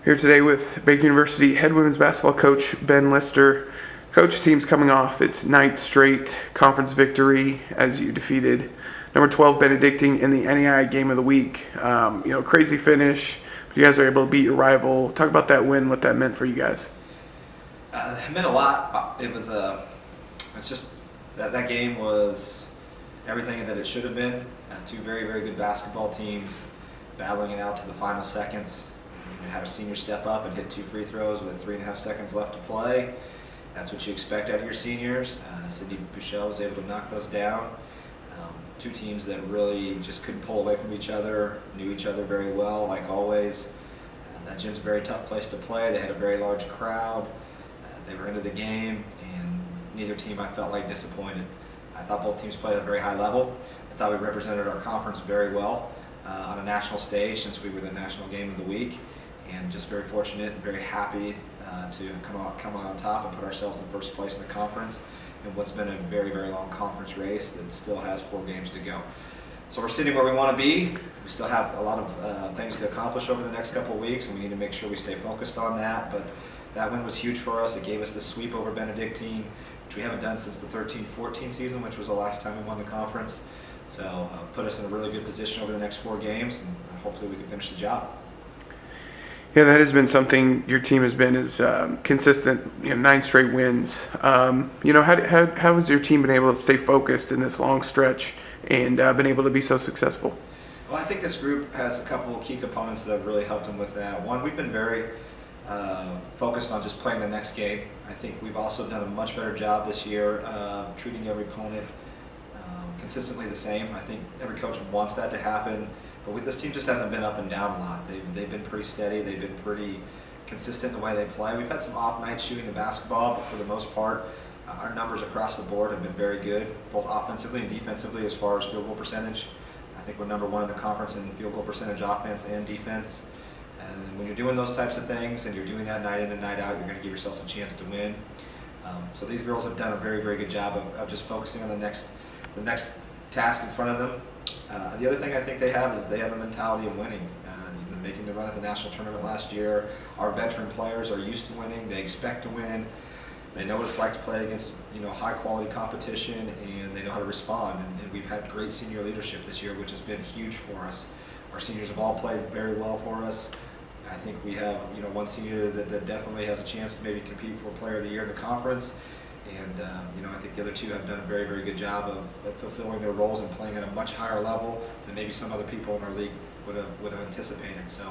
Here today with Baker University head women's basketball coach Ben Lister. Coach, team's coming off its ninth straight conference victory as you defeated number 12 Benedictine in the NEI game of the week. Crazy finish, but you guys are able to beat your rival. Talk about that win, what that meant for you guys. It meant a lot. It's just that game was everything that it should have been. Two very, very good basketball teams battling it out to the final seconds. We had a senior step up and hit 2 free throws with 3.5 seconds left to play. That's what you expect out of your seniors. Sydney Bouchel was able to knock those down. Two teams that really just couldn't pull away from each other, knew each other very well, like always. That gym's a very tough place to play. They had a very large crowd. They were into the game, and neither team I felt like disappointed. I thought both teams played at a very high level. I thought we represented our conference very well on a national stage since we were the national game of the week. And just very fortunate and very happy to come out on top and put ourselves in first place in the conference in what's been a very, very long conference race that still has 4 games to go. So we're sitting where we want to be. We still have a lot of things to accomplish over the next couple of weeks, and we need to make sure we stay focused on that. But that win was huge for us. It gave us the sweep over Benedictine, which we haven't done since the 13-14 season, which was the last time we won the conference. So put us in a really good position over the next 4 games, and hopefully we can finish the job. Yeah, that has been something your team has been is consistent. 9 straight wins. How has your team been able to stay focused in this long stretch and been able to be so successful? Well, I think this group has a couple of key components that have really helped them with that. One, we've been very focused on just playing the next game. I think we've also done a much better job this year treating every opponent consistently the same. I think every coach wants that to happen. But this team just hasn't been up and down a lot. They've been pretty steady. They've been pretty consistent in the way they play. We've had some off nights shooting the basketball, but for the most part, our numbers across the board have been very good, both offensively and defensively as far as field goal percentage. I think we're number 1 in the conference in field goal percentage offense and defense. And when you're doing those types of things and you're doing that night in and night out, you're going to give yourselves a chance to win. So these girls have done a very, very good job of just focusing on the next task in front of them. The other thing I think they have is they have a mentality of winning. Making the run at the national tournament last year, our veteran players are used to winning. They expect to win. They know what it's like to play against high quality competition, and they know how to respond. And we've had great senior leadership this year, which has been huge for us. Our seniors have all played very well for us. I think we have one senior that definitely has a chance to maybe compete for Player of the Year in the conference. And I think the other 2 have done a very, very good job of fulfilling their roles and playing at a much higher level than maybe some other people in our league would have anticipated. So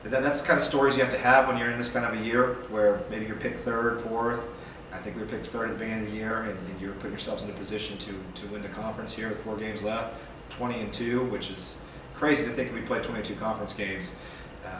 that's the kind of stories you have to have when you're in this kind of a year where maybe you're picked 3rd, 4th. I think we were picked 3rd at the beginning of the year, and you're putting yourselves in a position to win the conference here with 4 games left, 20-2, which is crazy to think that we played 22 conference games.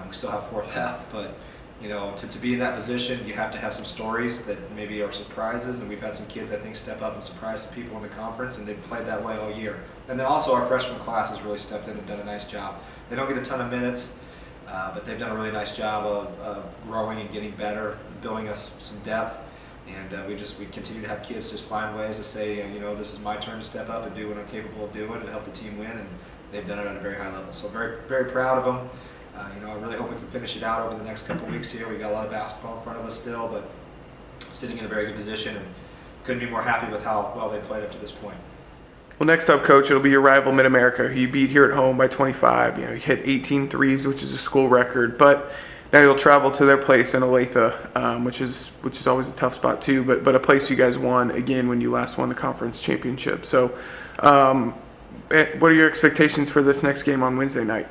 We still have 4 left, but to be in that position, you have to have some stories that maybe are surprises, and we've had some kids, I think, step up and surprise some people in the conference, and they've played that way all year. And then also our freshman class has really stepped in and done a nice job. They don't get a ton of minutes, but they've done a really nice job of growing and getting better, building us some depth, and we continue to have kids just find ways to say, this is my turn to step up and do what I'm capable of doing to help the team win, and they've done it at a very high level. So very, very proud of them. I really hope we can finish it out over the next couple of weeks here. We've got a lot of basketball in front of us still, but sitting in a very good position, and couldn't be more happy with how well they played up to this point. Well, next up, Coach, it'll be your rival, MidAmerica, who you beat here at home by 25. You hit 18 threes, which is a school record, but now you'll travel to their place in Olathe, which is always a tough spot too, but a place you guys won, again, when you last won the conference championship. So what are your expectations for this next game on Wednesday night?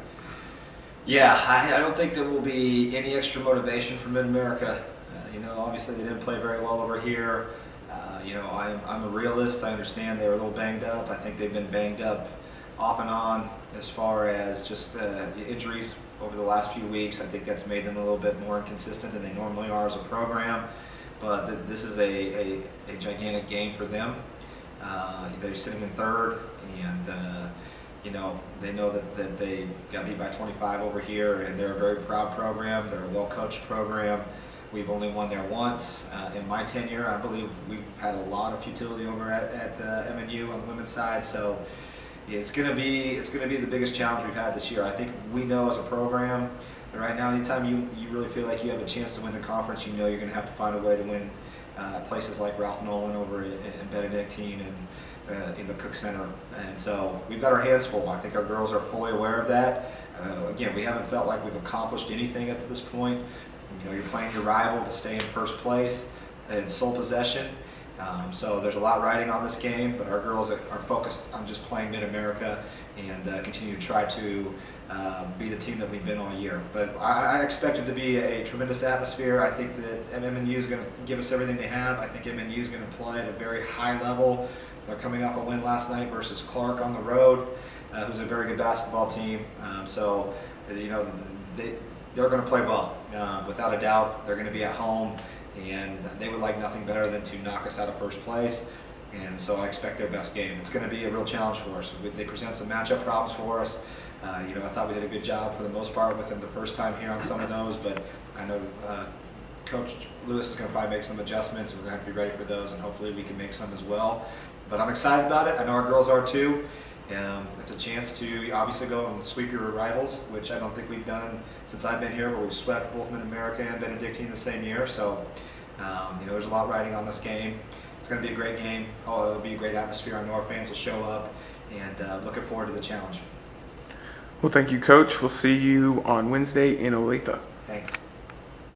Yeah, I don't think there will be any extra motivation for MidAmerica. Obviously they didn't play very well over here. I'm a realist. I understand they were a little banged up. I think they've been banged up off and on as far as just injuries over the last few weeks. I think that's made them a little bit more inconsistent than they normally are as a program. But this is a gigantic game for them. They're sitting in 3rd, and they know that they got beat by 25 over here, and they're a very proud program. They're a well-coached program. We've only won there once. In my tenure, I believe we've had a lot of futility over at MNU on the women's side. So it's going to be the biggest challenge we've had this year. I think we know as a program right now, anytime you really feel like you have a chance to win the conference, you know you're going to have to find a way to win places like Ralph Nolan over in Benedictine and in the Cook Center. And so we've got our hands full. I think our girls are fully aware of that. Again, we haven't felt like we've accomplished anything up to this point. You know, you're playing your rival to stay in first place in sole possession. So there's a lot riding on this game, but our girls are focused on just playing Mid-America and continue to try to be the team that we've been all year. But I expect it to be a tremendous atmosphere. I think that MNU is going to give us everything they have. I think MNU is going to play at a very high level. They're coming off a win last night versus Clark on the road, who's a very good basketball team. So, you know, they're going to play well. Without a doubt, they're going to be at home, and they would like nothing better than to knock us out of first place. And so I expect their best game. It's going to be a real challenge for us. They present some matchup problems for us. You know, I thought we did a good job for the most part with them the first time here on some of those, but I know Coach Lewis is going to probably make some adjustments, and we're going to have to be ready for those, and hopefully we can make some as well. But I'm excited about it. I know our girls are too. It's a chance to obviously go and sweep your rivals, which I don't think we've done since I've been here, but we've swept both Mid-America and Benedictine the same year. So, you know, there's a lot riding on this game. It's going to be a great game. Oh, it'll be a great atmosphere. I know our fans will show up, and looking forward to the challenge. Well, thank you, Coach. We'll see you on Wednesday in Olathe. Thanks.